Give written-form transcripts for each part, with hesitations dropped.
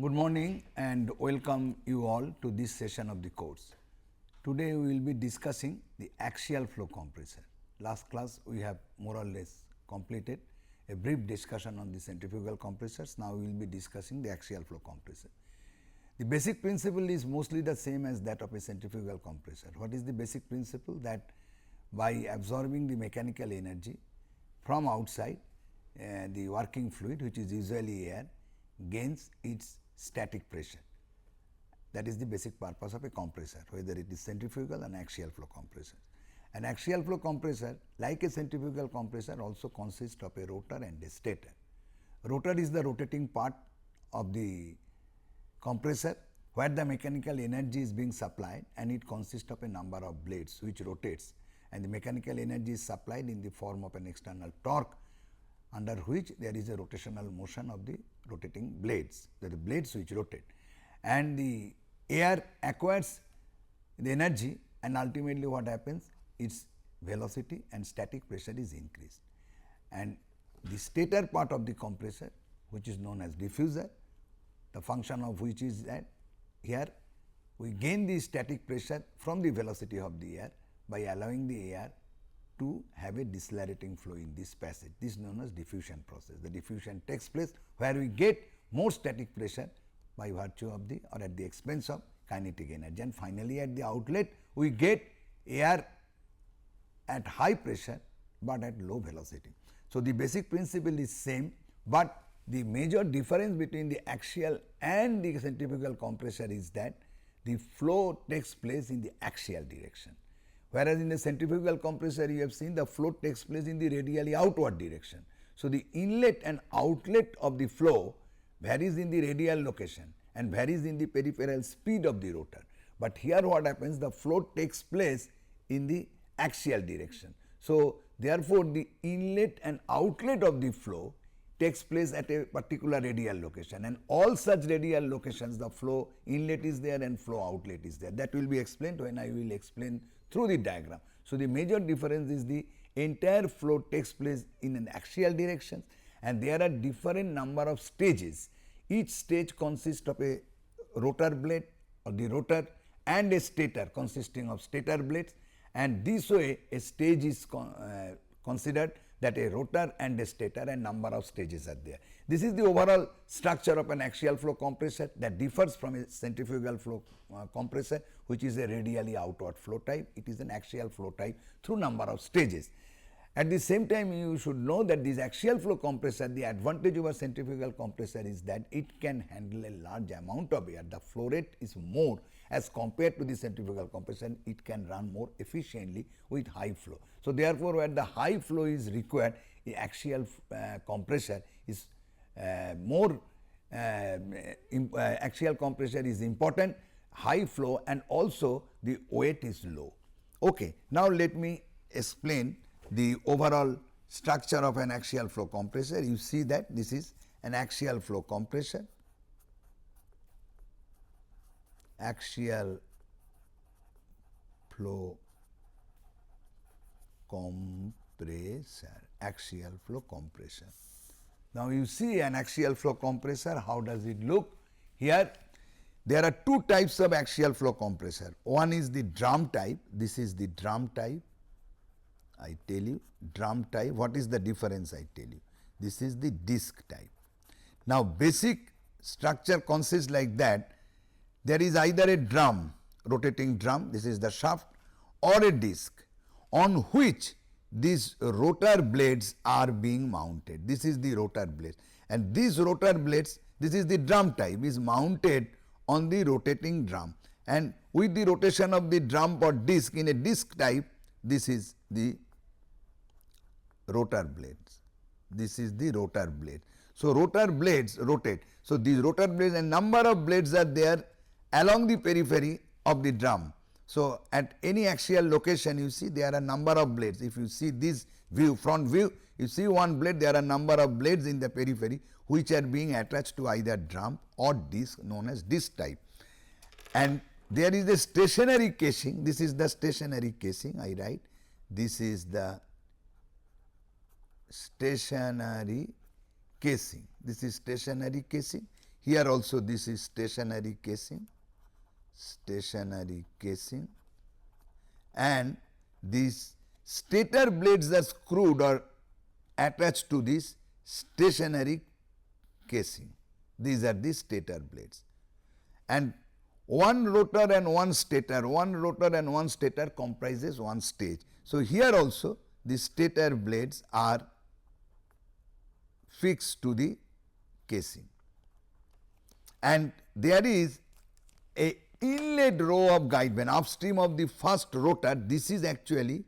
Good morning and welcome you all to this session of the course. Today we will be discussing the axial flow compressor. Last class we have more or less completed a brief discussion on the centrifugal compressors. Now we will be discussing the axial flow compressor. The basic principle is mostly the same as that of a centrifugal compressor. What is the basic principle? That by absorbing the mechanical energy from outside, the working fluid, which is usually air, gains its static pressure. That is the basic purpose of a compressor, whether it is centrifugal and axial flow compressor. An axial flow compressor, like a centrifugal compressor, also consists of a rotor and a stator. Rotor is the rotating part of the compressor where the mechanical energy is being supplied, and it consists of a number of blades which rotates, and the mechanical energy is supplied in the form of an external torque, under which there is a rotational motion of the rotating blades, the blades which rotate, and the air acquires the energy, and ultimately what happens, its velocity and static pressure is increased. And the stator part of the compressor, which is known as diffuser, the function of which is that here we gain the static pressure from the velocity of the air by allowing the air to have a decelerating flow in this passage. This is known as diffusion process. The diffusion takes place where we get more static pressure by virtue of the or at the expense of kinetic energy, and finally at the outlet we get air at high pressure but at low velocity. So, the basic principle is same, but the major difference between the axial and the centrifugal compressor is that the flow takes place in the axial direction, whereas in the centrifugal compressor you have seen the flow takes place in the radially outward direction. So, the inlet and outlet of the flow varies in the radial location and varies in the peripheral speed of the rotor, but here what happens, the flow takes place in the axial direction. So, therefore, the inlet and outlet of the flow takes place at a particular radial location, and all such radial locations the flow inlet is there and flow outlet is there. That will be explained when I will explain through the diagram. So, the major difference is the entire flow takes place in an axial direction, and there are different number of stages. Each stage consists of a rotor blade or the rotor and a stator consisting of stator blades, and this way a stage is considered that a rotor and a stator and number of stages are there. This is the overall structure of an axial flow compressor that differs from a centrifugal flow compressor, which is a radially outward flow type. It is an axial flow type through number of stages. At the same time, you should know that this axial flow compressor, the advantage over centrifugal compressor is that it can handle a large amount of air. The flow rate is more as compared to the centrifugal compressor. It can run more efficiently with high flow. So, therefore, where the high flow is required, the axial compressor is axial compressor is important, high flow, and also the weight is low. Okay. Now, let me explain the overall structure of an axial flow compressor. You see that this is an axial flow compressor, axial flow compressor, axial flow compressor. Now, you see an axial flow compressor, how does it look? Here there are two types of axial flow compressor. One is the drum type, this is the drum type. I tell you drum type. What is the difference? I tell you, this is the disc type. Now, basic structure consists like that. There is either a drum, rotating drum, this is the shaft, or a disc on which these rotor blades are being mounted. This is the rotor blade, and these rotor blades, this is the drum type, is mounted on the rotating drum, and with the rotation of the drum or disc in a disc type, this is the rotor blades. This is the rotor blade. So, rotor blades rotate. So, these rotor blades and number of blades are there along the periphery of the drum. So, at any axial location you see there are number of blades. If you see this view, front view, you see one blade, there are number of blades in the periphery which are being attached to either drum or disc, known as disc type. And there is a stationary casing. This is the stationary casing, I write. This is the stationary casing. This is stationary casing. Here also this is stationary casing, and these stator blades are screwed or attached to this stationary casing. These are the stator blades, and one rotor and one stator comprises one stage. So, here also the stator blades are fixed to the casing, and there is a inlet row of guide vane upstream of the first rotor. This is actually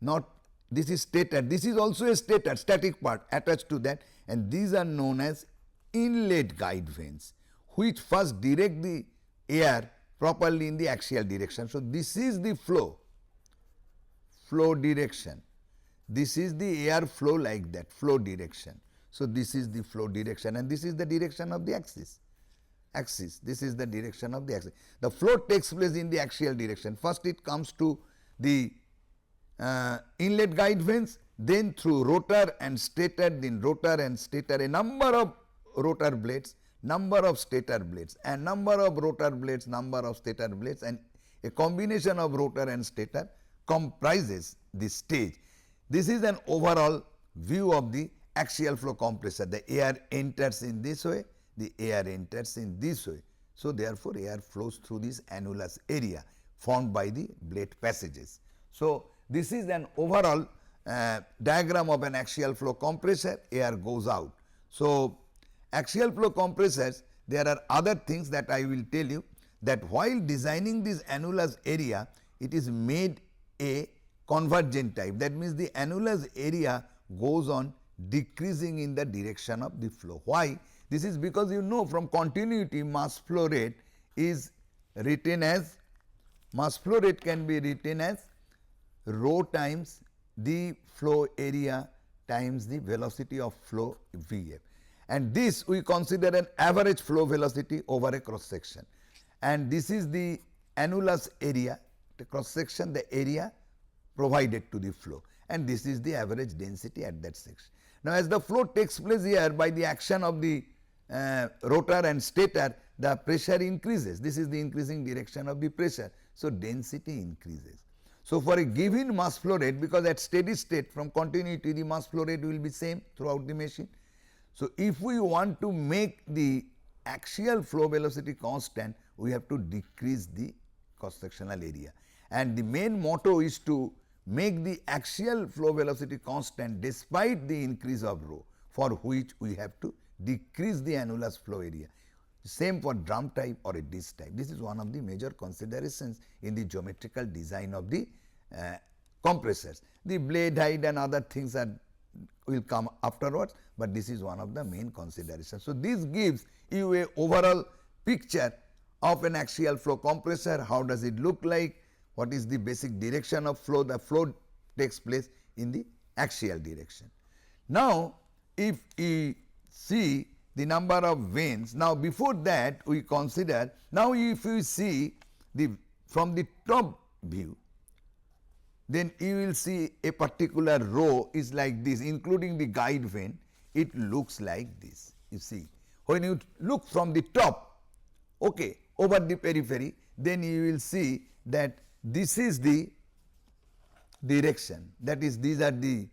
not, this is stator, this is also a stator, static part attached to that, and these are known as inlet guide vanes, which first direct the air properly in the axial direction. So, this is the flow direction, this is the air flow like that, flow direction. So, this is the flow direction, and this is the direction of the axis, this is the direction of the axis. The flow takes place in the axial direction. First it comes to the inlet guide vanes, then through rotor and stator, then rotor and stator, a number of rotor blades, number of stator blades, and number of rotor blades, number of stator blades, and a combination of rotor and stator comprises this stage. This is an overall view of the axial flow compressor. The air enters in this way, the air enters in this way. So, therefore, air flows through this annulus area formed by the blade passages. So, this is an overall diagram of an axial flow compressor. Air goes out. So, axial flow compressors, there are other things that I will tell you, that while designing this annulus area, it is made a convergent type. That means, the annulus area goes on decreasing in the direction of the flow. Why? This is because you know from continuity mass flow rate is written as, mass flow rate can be written as rho times the flow area times the velocity of flow Vf, and this we consider an average flow velocity over a cross section, and this is the annulus area, the cross section, the area provided to the flow, and this is the average density at that section. Now, as the flow takes place here by the action of the rotor and stator, the pressure increases. This is the increasing direction of the pressure. So, density increases. So, for a given mass flow rate, because at steady state from continuity the mass flow rate will be same throughout the machine. So, if we want to make the axial flow velocity constant, we have to decrease the cross sectional area, and the main motto is to make the axial flow velocity constant despite the increase of rho, for which we have to decrease the annulus flow area. Same for drum type or a disc type. This is one of the major considerations in the geometrical design of the compressors. The blade height and other things are will come afterwards, but this is one of the main considerations. So, this gives you a overall picture of an axial flow compressor. How does it look like? What is the basic direction of flow? The flow takes place in the axial direction. Now, if we see the number of vanes, now before that we consider, now if you see the from the top view, then you will see a particular row is like this, including the guide vane. It looks like this. You see, when you look from the top, okay, over the periphery, then you will see that this is the direction, that is, these are the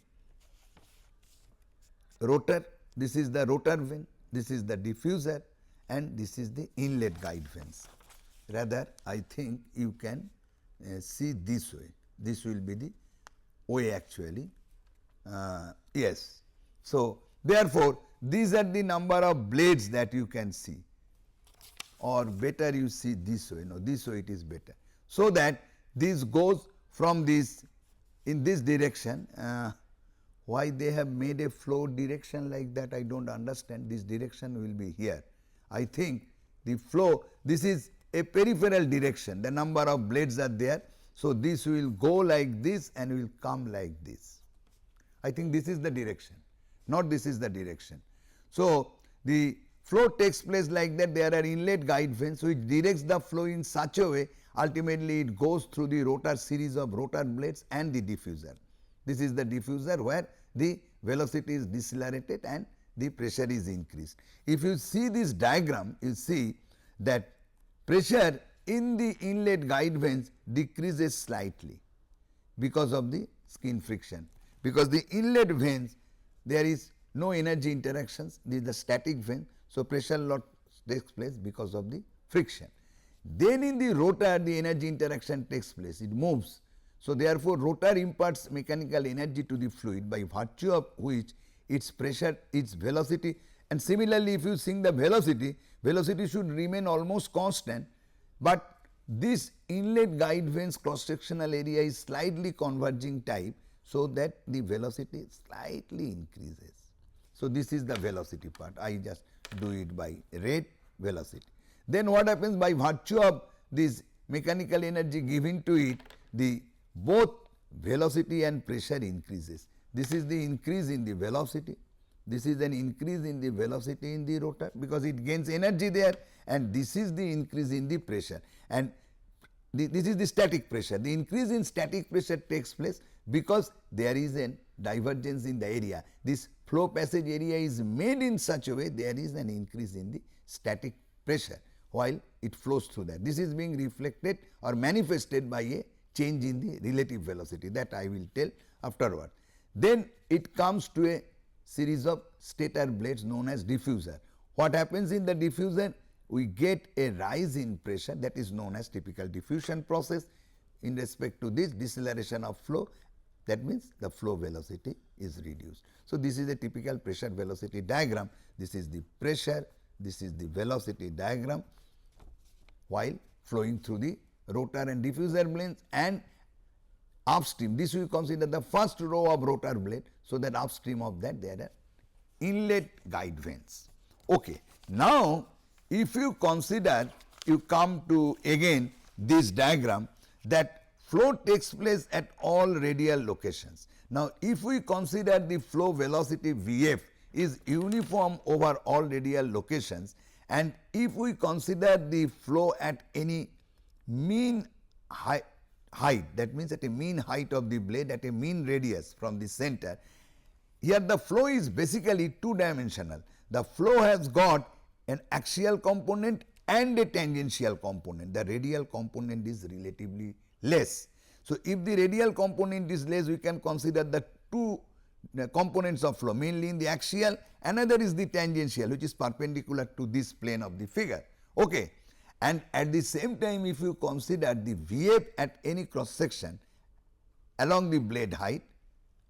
rotor, this is the rotor vane, this is the diffuser, and this is the inlet guide vanes. Rather, I think you can see this way. This will be the way actually. Yes. So, therefore, these are the number of blades that you can see, or better you see this way. No, this way it is better. So that this goes from this in this direction. Why they have made a flow direction like that, I do not understand. This direction will be here. I think the flow, this is a peripheral direction, the number of blades are there. So, this will go like this and will come like this. I think this is the direction, not this is the direction. So, the flow takes place like that. There are inlet guide vanes which directs the flow in such a way, ultimately it goes through the rotor series of rotor blades and the diffuser. This is the diffuser where the velocity is decelerated and the pressure is increased. If you see this diagram, you see that pressure in the inlet guide vanes decreases slightly because of the skin friction, because the inlet vanes there is no energy interactions, this is the static vane. So, pressure loss takes place because of the friction. Then in the rotor the energy interaction takes place, it moves. So, therefore, rotor imparts mechanical energy to the fluid by virtue of which its pressure, its velocity, and similarly if you see the velocity, velocity should remain almost constant, but this inlet guide vanes cross sectional area is slightly converging type, so that the velocity slightly increases. So, this is the velocity part, I just do it by rate velocity. Then what happens by virtue of this mechanical energy given to it, the both velocity and pressure increases. This is the increase in the velocity, this is an increase in the velocity in the rotor because it gains energy there, and this is the increase in the pressure, and this is the static pressure. The increase in static pressure takes place because there is a divergence in the area. This flow passage area is made in such a way there is an increase in the static pressure while it flows through that. This is being reflected or manifested by a change in the relative velocity, that I will tell afterward. Then it comes to a series of stator blades known as diffuser. What happens in the diffuser? We get a rise in pressure, that is known as typical diffusion process. In respect to this deceleration of flow, that means the flow velocity is reduced. So, this is a typical pressure velocity diagram. This is the pressure, this is the velocity diagram while flowing through the rotor and diffuser blades, and upstream this we consider the first row of rotor blade. So, that upstream of that there are inlet guide vanes. Okay. Now, if you consider, you come to again this diagram that flow takes place at all radial locations. Now, if we consider the flow velocity Vf is uniform over all radial locations, and if we consider the flow at any mean height, that means at a mean height of the blade at a mean radius from the center, here the flow is basically two dimensional. The flow has got an axial component and a tangential component. The radial component is relatively less. So, if the radial component is less, we can consider the two components of flow, mainly in the axial, another is the tangential, which is perpendicular to this plane of the figure. Okay. And at the same time, if you consider the Vf at any cross section along the blade height,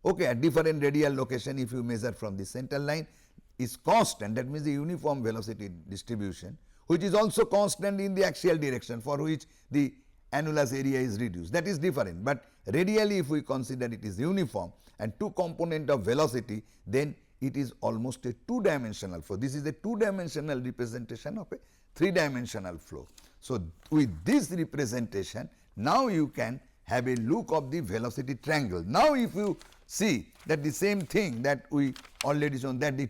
okay, at different radial location, if you measure from the center line, is constant, that means the uniform velocity distribution, which is also constant in the axial direction, for which the annulus area is reduced, that is different. But radially if we consider it is uniform and two component of velocity, then it is almost a two dimensional flow. This is a two dimensional representation of a three dimensional flow. So, with this representation, now you can have a look of the velocity triangle. Now, if you see that the same thing that we already shown, that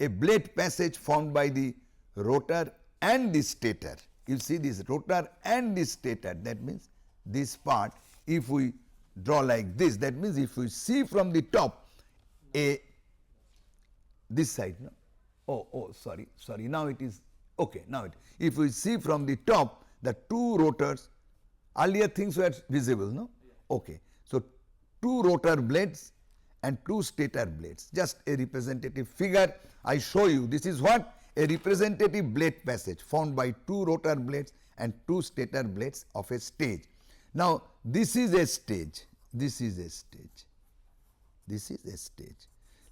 a blade passage formed by the rotor and the stator. You see this rotor and the stator, that means this part, if we draw like this, that means if we see from the top this side, no? Sorry, now it is okay. Now if we see from the top the two rotors, earlier things were visible, no? Okay. So, two rotor blades and two stator blades, just a representative figure I show you. This is what? A representative blade passage formed by two rotor blades and two stator blades of a stage. Now, this is a stage, this is a stage, this is a stage.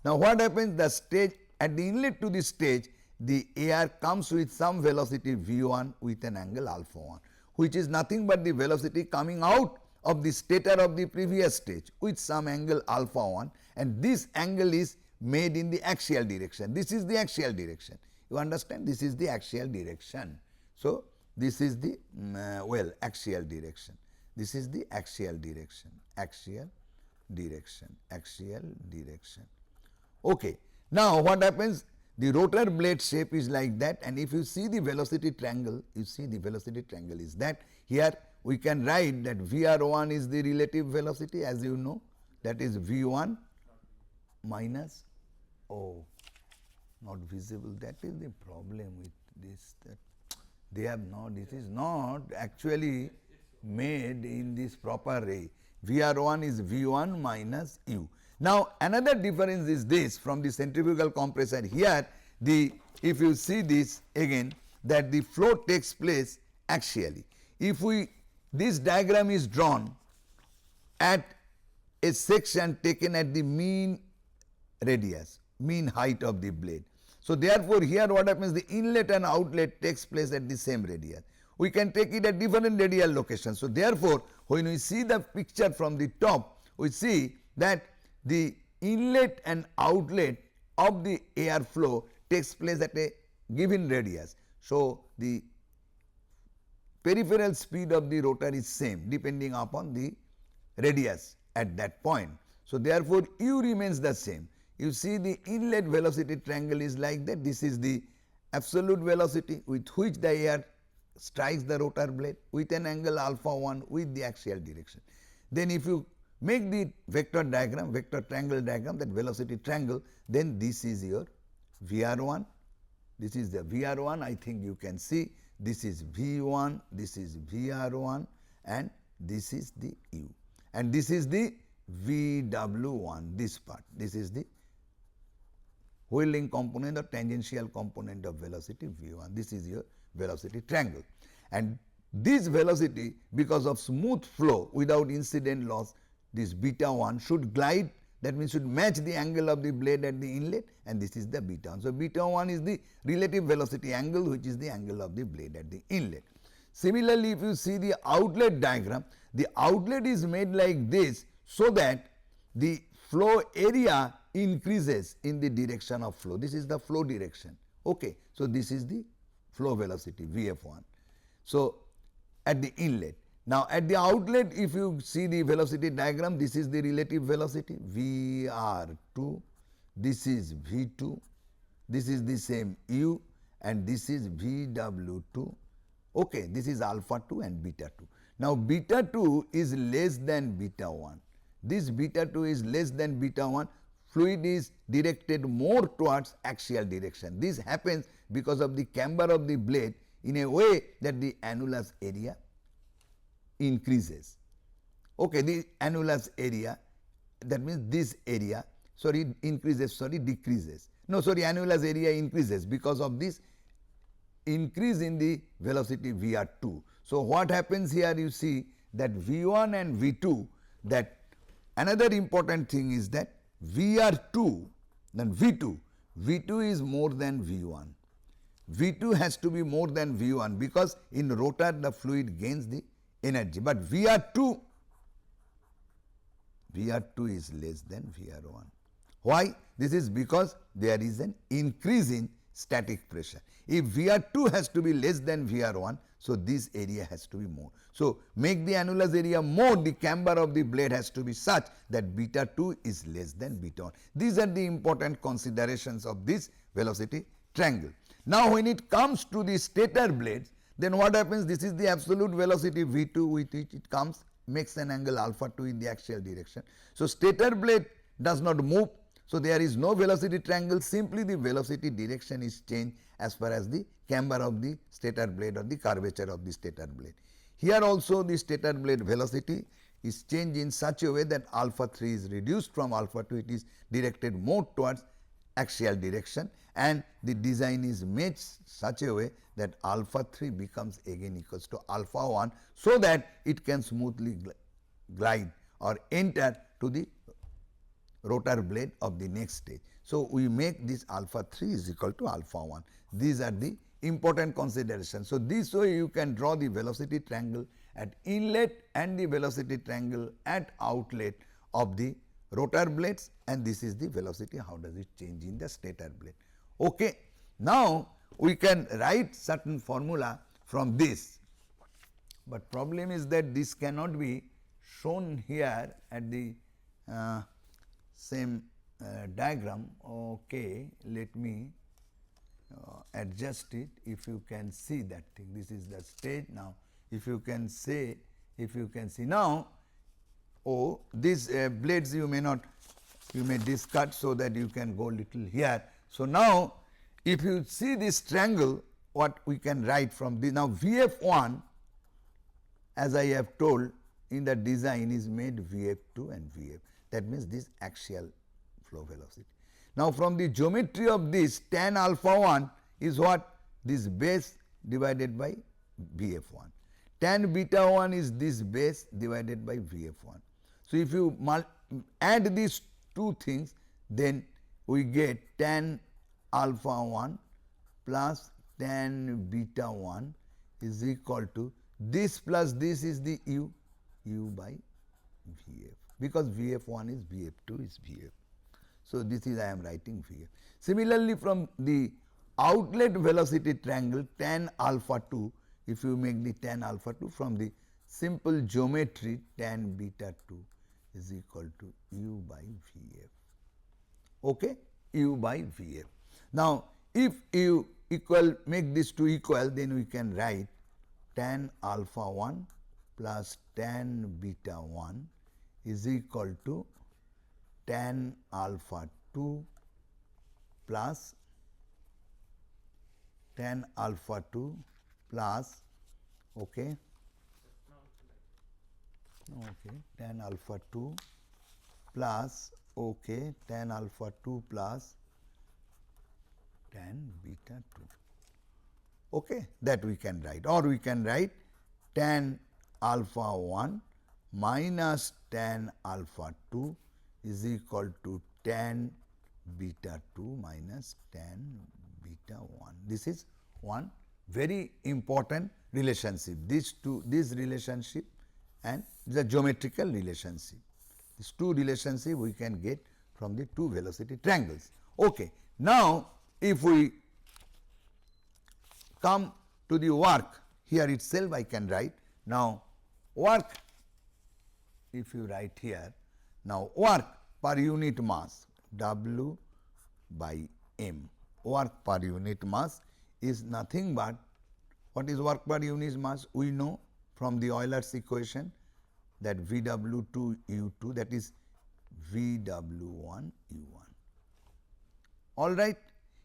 Now, what happens? The stage, at the inlet to the stage, the air comes with some velocity V1 with an angle alpha 1, which is nothing but the velocity coming out of the stator of the previous stage with some angle alpha 1, and this angle is made in the axial direction. This is the axial direction. You understand? This is the axial direction. So, this is the axial direction. This is the axial direction, axial direction, axial direction. Okay. Now, what happens? The rotor blade shape is like that, and if you see the velocity triangle, you see the velocity triangle is that. Here we can write that Vr1 is the relative velocity, as you know, that is V1 minus not visible. That is the problem with this, that they have not, this is not actually made in this proper way. VR1 is V1 minus U. Now, another difference is this from the centrifugal compressor. Here the, if you see this again, that the flow takes place axially. If we, this diagram is drawn at a section taken at the mean radius, mean height of the blade. So, therefore, here what happens, the inlet and outlet takes place at the same radius. We can take it at different radial locations. So, therefore, when we see the picture from the top, we see that the inlet and outlet of the air flow takes place at a given radius. So, the peripheral speed of the rotor is same depending upon the radius at that point. So, therefore, U remains the same. You see the inlet velocity triangle is like that. This is the absolute velocity with which the air strikes the rotor blade with an angle alpha 1 with the axial direction. Then if you make the vector diagram, vector triangle diagram, that velocity triangle, then this is your VR1, this is the VR1, I think you can see, this is V1, this is VR1 and this is the U, and this is the VW1, this part, this is the whirling component or tangential component of velocity V1, this is your velocity triangle. And this velocity, because of smooth flow without incident loss, this beta 1 should glide, that means should match the angle of the blade at the inlet, and this is the beta 1. So, beta 1 is the relative velocity angle, which is the angle of the blade at the inlet. Similarly, if you see the outlet diagram, the outlet is made like this, so that the flow area increases in the direction of flow. This is the flow direction. Okay. So, this is the flow velocity Vf1. So, at the inlet. Now, at the outlet, if you see the velocity diagram, this is the relative velocity Vr2, this is V2, this is the same U, and this is Vw2. Okay, this is alpha 2 and beta 2. Now, beta 2 is less than beta 1. This beta 2 is less than beta 1. Fluid is directed more towards axial direction. This happens because of the camber of the blade in a way that the annulus area increases. Okay, the annulus area, that means this area, sorry, increases, sorry, decreases. No, sorry, annulus area increases because of this increase in the velocity Vr2. So, what happens here, you see that V1 and V2, that another important thing is that Vr2, then V2, V2 is more than V1. V2 has to be more than V1 because in rotor the fluid gains the energy, but Vr2 is less than Vr1. Why? This is because there is an increase in static pressure. If Vr2 has to be less than Vr1, so this area has to be more. So, make the annulus area more, the camber of the blade has to be such that beta 2 is less than beta 1. These are the important considerations of this velocity triangle. Now, when it comes to the stator blades, then what happens? This is the absolute velocity V2 with which it comes, makes an angle alpha 2 in the axial direction. So, stator blade does not move. So, there is no velocity triangle, simply the velocity direction is changed as far as the camber of the stator blade or the curvature of the stator blade. Here also the stator blade velocity is changed in such a way that alpha 3 is reduced from alpha 2, it is directed more towards axial direction, and the design is made such a way that alpha 3 becomes again equals to alpha 1, so that it can smoothly glide or enter to the rotor blade of the next stage. So, we make this alpha 3 is equal to alpha 1. These are the important considerations. So, this way you can draw the velocity triangle at inlet and the velocity triangle at outlet of the rotor blades, and this is the velocity, how does it change in the stator blade. Okay. Now, we can write certain formula from this, but problem is that this cannot be shown here at the same diagram. Okay, let me adjust it. If you can see that thing, this is the stage. Now, if you can say, if you can see now, oh, these blades you may not, you may discard so that you can go little here. So, now if you see this triangle, what we can write from this, now Vf1 as I have told in the design is made Vf2 and Vf, that means this axial flow velocity. Now from the geometry of this, tan alpha 1 is what? This base divided by Vf1. Tan beta 1 is this base divided by Vf1. So if you add these two things, then we get tan alpha 1 plus tan beta 1 is equal to this plus this is the u by Vf, because Vf1 is Vf2 is Vf. So this is I am writing Vf. Similarly, from the outlet velocity triangle tan alpha 2, if you make the tan alpha 2 from the simple geometry, tan beta 2 is equal to u by Vf. Okay, u by Vf. Now if you make this two equal, then we can write tan alpha 1 plus tan beta 1 is equal to tan alpha 2 plus tan alpha 2 plus tan alpha 2 plus tan alpha 2 plus tan beta 2, that we can write, or we can write tan alpha 1 minus tan alpha 2 is equal to tan beta 2 minus tan beta 1. This is one very important relationship, this relationship and the geometrical relationship. These two relationship we can get from the two velocity triangles. Now if we come to the work, here itself I can write. Now work, if you write here, now work per unit mass W by m, work per unit mass is nothing but, what is work per unit mass? We know from the Euler's equation that Vw2 u2, that is Vw1 u1. All right,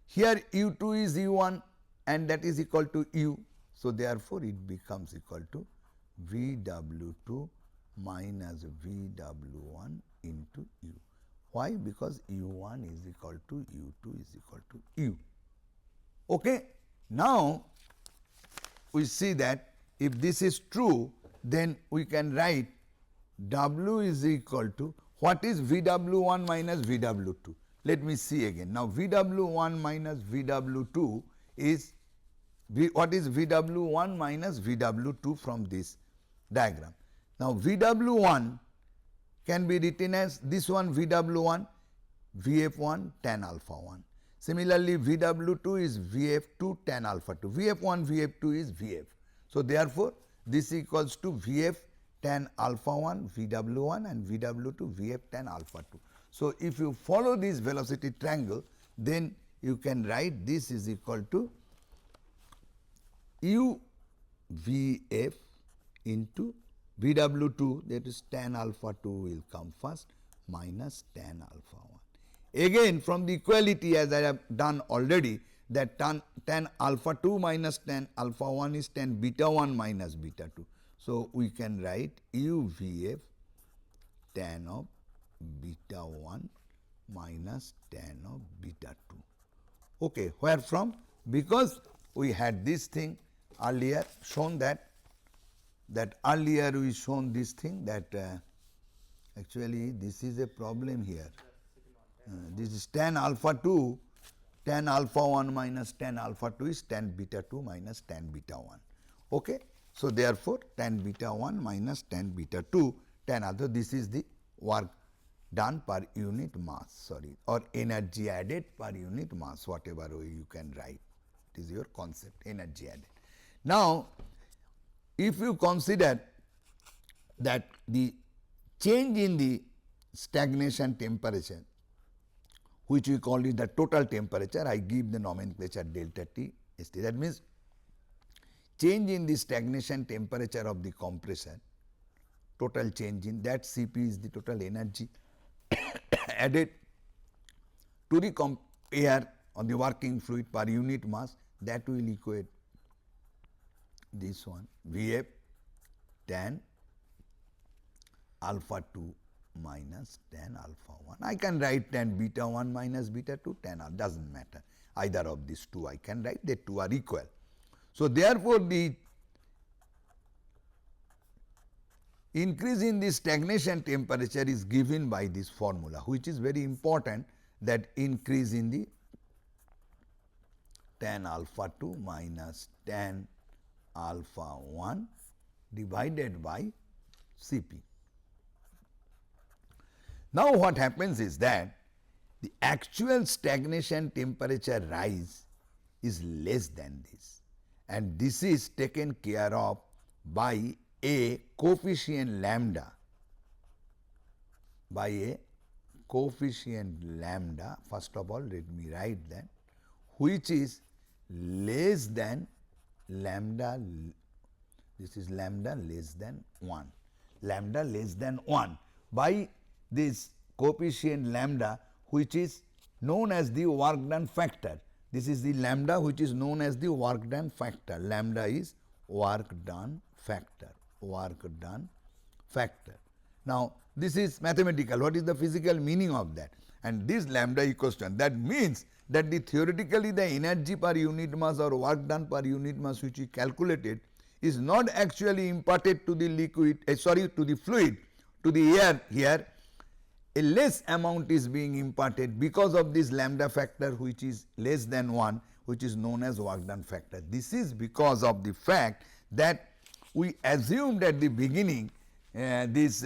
here u2 is u1 and that is equal to u. So therefore it becomes equal to Vw2 minus Vw1 into u. Why? Because u1 is equal to u2 is equal to u. Now we see that if this is true, then we can write W is equal to, what is Vw1 minus Vw2? Let me see again. Now Vw1 minus Vw2 is, what is Vw1 minus Vw2 from this diagram? Now Vw1 can be written as this one Vw1, Vf1 tan alpha 1. Similarly, Vw2 is Vf2 tan alpha 2. Vf1, Vf2 is Vf. So therefore this equals to Vf tan alpha 1 Vw1 and Vw2 Vf tan alpha 2. So if you follow this velocity triangle, then you can write this is equal to u Vf into Vw2, that is tan alpha 2 will come first, minus tan alpha 1. Again from the equality, as I have done already, that tan alpha 2 minus tan alpha 1 is tan beta 1 minus beta 2. So we can write u Vf tan of beta 1 minus tan of beta 2. Where from? Because we had this thing earlier shown that earlier we shown this thing that actually this is a problem here. This is tan alpha 2, tan alpha 1 minus tan alpha 2 is tan beta 2 minus tan beta 1. So therefore tan beta 1 minus tan beta 2 tan alpha, this is the work done per unit mass, or energy added per unit mass, whatever way you can write. It is your concept, energy added. Now if you consider that the change in the stagnation temperature, which we call it the total temperature, I give the nomenclature delta T St. That means change in the stagnation temperature of the compressor, total change in that Cp is the total energy added to the air on the working fluid per unit mass, that will equate this one Vf tan alpha 2 minus tan alpha 1. I can write tan beta 1 minus beta 2, tan alpha, does not matter. Either of these two I can write, they two are equal. So, therefore, the increase in the stagnation temperature is given by this formula, which is very important, that increase in the tan alpha 2 minus tan alpha 1 divided by Cp. Now, what happens is that the actual stagnation temperature rise is less than this, and this is taken care of by a coefficient lambda, first of all let me write that, which is less than lambda, this is lambda less than 1, by this coefficient lambda, which is known as the work done factor. This is the lambda which is known as the work done factor. Lambda is work done factor. Now, this is mathematical. What is the physical meaning of that? And this lambda equals to 1. That means that the theoretically the energy per unit mass or work done per unit mass which we calculated is not actually imparted to the liquid, to the fluid, to the air here. A less amount is being imparted because of this lambda factor which is less than 1, which is known as work done factor. This is because of the fact that we assumed at the beginning this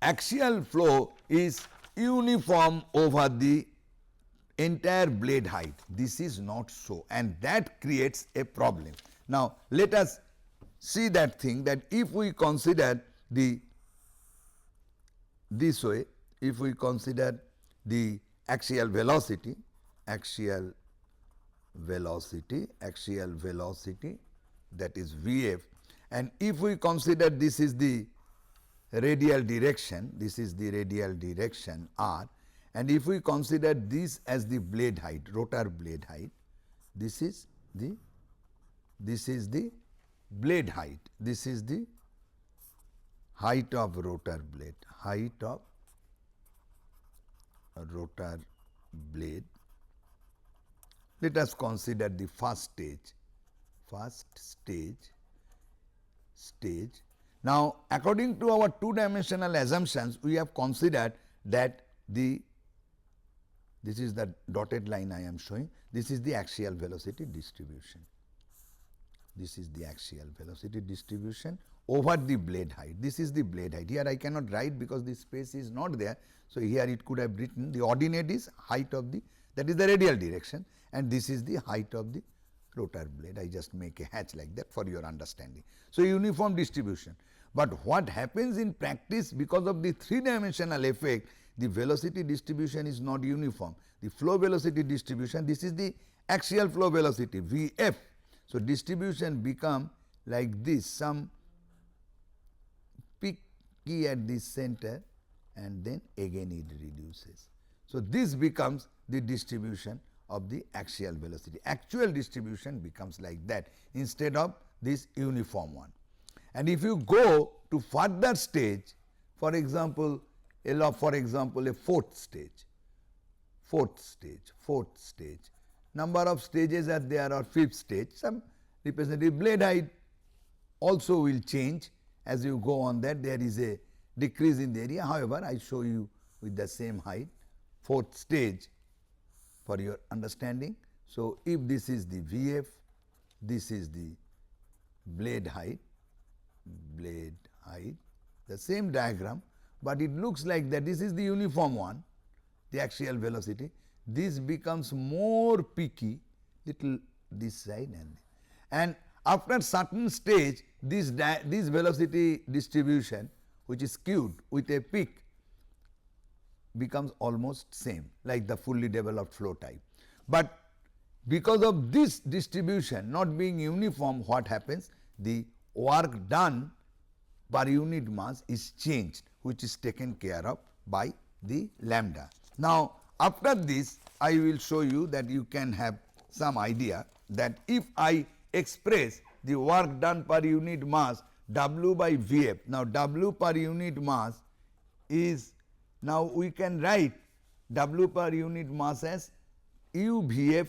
axial flow is uniform over the entire blade height. This is not so, and that creates a problem. Now, let us see that thing, that if we consider this way, if we consider the axial velocity, that is Vf, and if we consider this is the radial direction, r, and if we consider this as the blade height, rotor blade height, this is the blade height, this is the height of rotor blade, Let us consider the first stage. Now, according to our two dimensional assumptions, we have considered that this is the dotted line I am showing, this is the axial velocity distribution. Over the blade height. This is the blade height. Here I cannot write because the space is not there. So, here it could have written the ordinate is height of the, that is the radial direction, and this is the height of the rotor blade. I just make a hatch like that for your understanding. So, uniform distribution. But what happens in practice, because of the three dimensional effect, the velocity distribution is not uniform. The flow velocity distribution, this is the axial flow velocity Vf. So, distribution become like this, some peaky at the center, and then again it reduces. So, this becomes the distribution of the axial velocity. Actual distribution becomes like that instead of this uniform one. And if you go to further stage, for example, a fourth stage, number of stages are there, or fifth stage, some representative blade height also will change as you go on, that there is a decrease in the area. However, I show you with the same height, fourth stage for your understanding. So, if this is the Vf, this is the blade height, the same diagram, but it looks like that this is the uniform one, the axial velocity. This becomes more peaky, little this side, and after certain stage, this velocity distribution, which is skewed with a peak, becomes almost same like the fully developed flow type. But because of this distribution not being uniform, what happens? The work done per unit mass is changed, which is taken care of by the lambda. Now, after this, I will show you that you can have some idea that if I express the work done per unit mass W by Vf. Now, W per unit mass is, now we can write W per unit mass as U Vf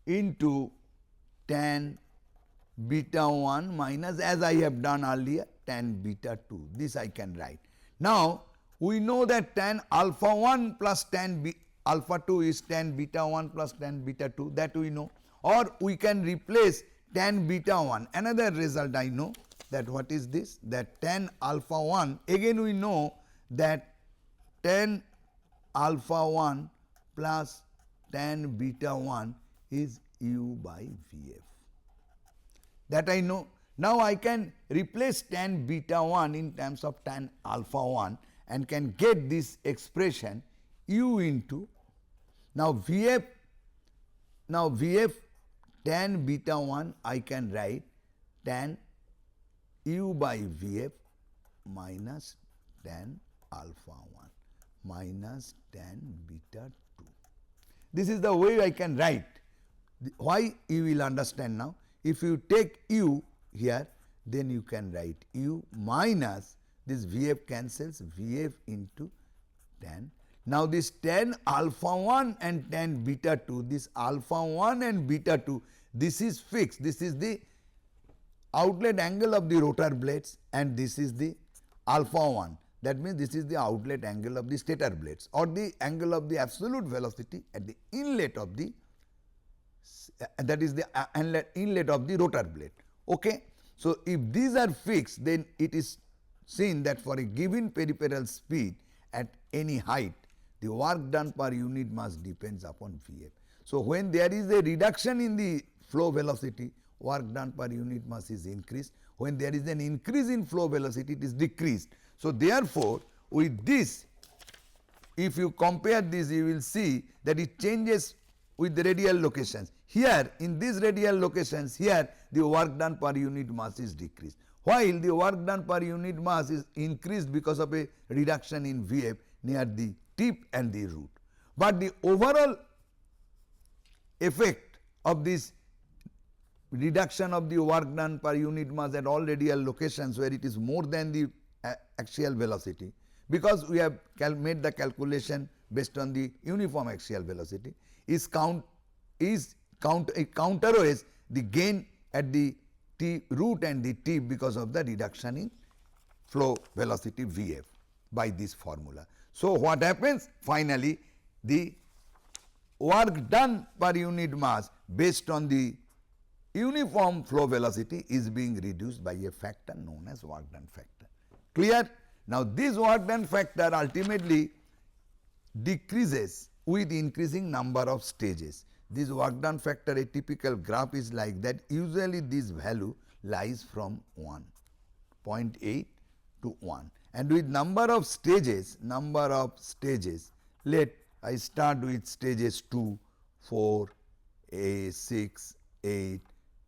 into tan beta 1 minus, as I have done earlier, tan beta 2. This I can write. Now, we know that tan alpha 1 plus tan alpha 2 is tan beta 1 plus tan beta 2, that we know, or we can replace tan beta 1. Another result I know, that what is this, that tan alpha 1, again we know that tan alpha 1 plus tan beta 1 is U by Vf. That I know. Now, I can replace tan beta 1 in terms of tan alpha 1 and can get this expression U into, now Vf, tan beta 1 I can write tan U by Vf minus tan alpha 1 minus tan beta 2. This is the way I can write. Why, you will understand now. If you take U here, then you can write U minus this Vf cancels, Vf into tan. Now, this tan alpha 1 and tan beta 2, this alpha 1 and beta 2, this is fixed. This is the outlet angle of the rotor blades and this is the alpha 1. That means, this is the outlet angle of the stator blades or the angle of the absolute velocity at the inlet of the, that is the inlet of the rotor blade. Okay. So, if these are fixed, then it is seen that for a given peripheral speed at any height, the work done per unit mass depends upon Vf. So, when there is a reduction in the flow velocity, work done per unit mass is increased. When there is an increase in flow velocity, it is decreased. So, therefore, with this, if you compare this, you will see that it changes with the radial locations. Here, in these radial locations, here the work done per unit mass is decreased, while the work done per unit mass is increased because of a reduction in Vf near the tip and the root. But the overall effect of this reduction of the work done per unit mass at all radial locations where it is more than the axial velocity, because we have made the calculation based on the uniform axial velocity, counterweighs the gain at the root and the tip because of the reduction in flow velocity Vf by this formula. So, what happens finally, the work done per unit mass based on the uniform flow velocity is being reduced by a factor known as work done factor. Clear? Now, this work done factor ultimately decreases with increasing number of stages. This work done factor, a typical graph is like that. Usually this value lies from 1, 0.8 to 1, and with number of stages, let I start with stages 2, 4, 6, 8,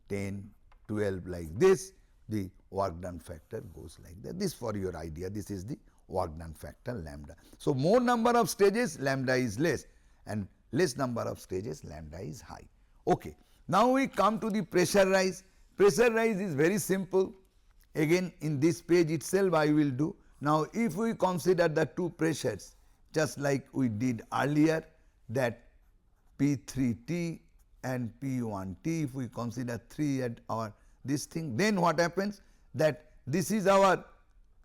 10, 12 like this, the work done factor goes like that. This for your idea, this is the work done factor lambda. So, more number of stages, lambda is less, and less number of stages, lambda is high. Okay. Now, we come to the pressure rise. Pressure rise is very simple. Again, in this page itself I will do. Now, if we consider the two pressures just like we did earlier, that P3T and P1T, if we consider 3 at our this thing, then what happens, that this is our,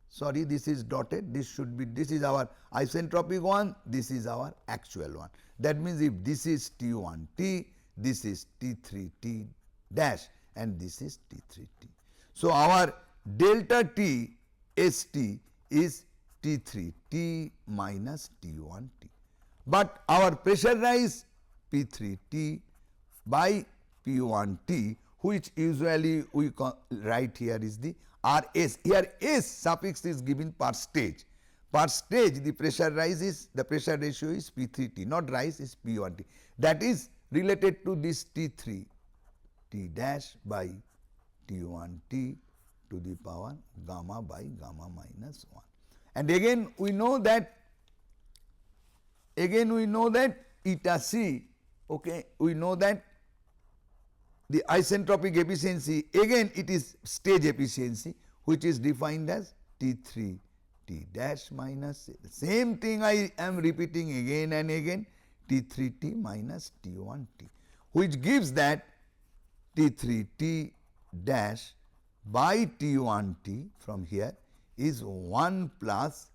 sorry, this is dotted, this should be, this is our isentropic one, this is our actual one. That means, if this is T1T, this is T3T dash and this is T3T. So, our delta T ST is T3T minus T1T, but our pressure rise P3T by P1T, which usually we write here is the RS. Here S suffix is given per stage. Per stage the pressure rise is, the pressure ratio is P3T, not rise is P1T. That is related to this T3 T dash by T1T to the power gamma by gamma minus 1. And again we know that again we know that eta c, okay, we know that the isentropic efficiency, again it is stage efficiency, which is defined as T3 T dash minus, same thing I am repeating again and again, T3 T minus T1 T, which gives that T3 T dash by T1 T from here is 1 plus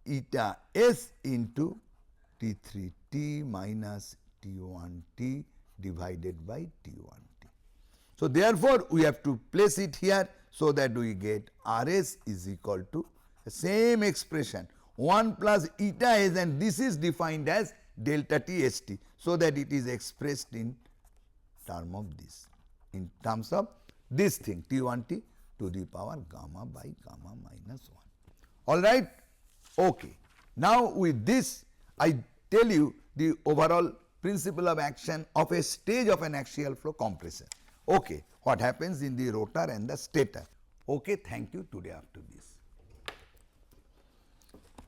eta s into T3 T minus T1 T divided by T1 T. So, therefore, we have to place it here so that we get Rs is equal to the same expression 1 plus eta s, and this is defined as delta T S T. So, that it is expressed in term of this, in terms of this thing T1 T to the power gamma by gamma minus 1. All right. Okay. Now, with this I tell you the overall principle of action of a stage of an axial flow compressor. Okay. What happens in the rotor and the stator. Okay. Thank you. Today after this.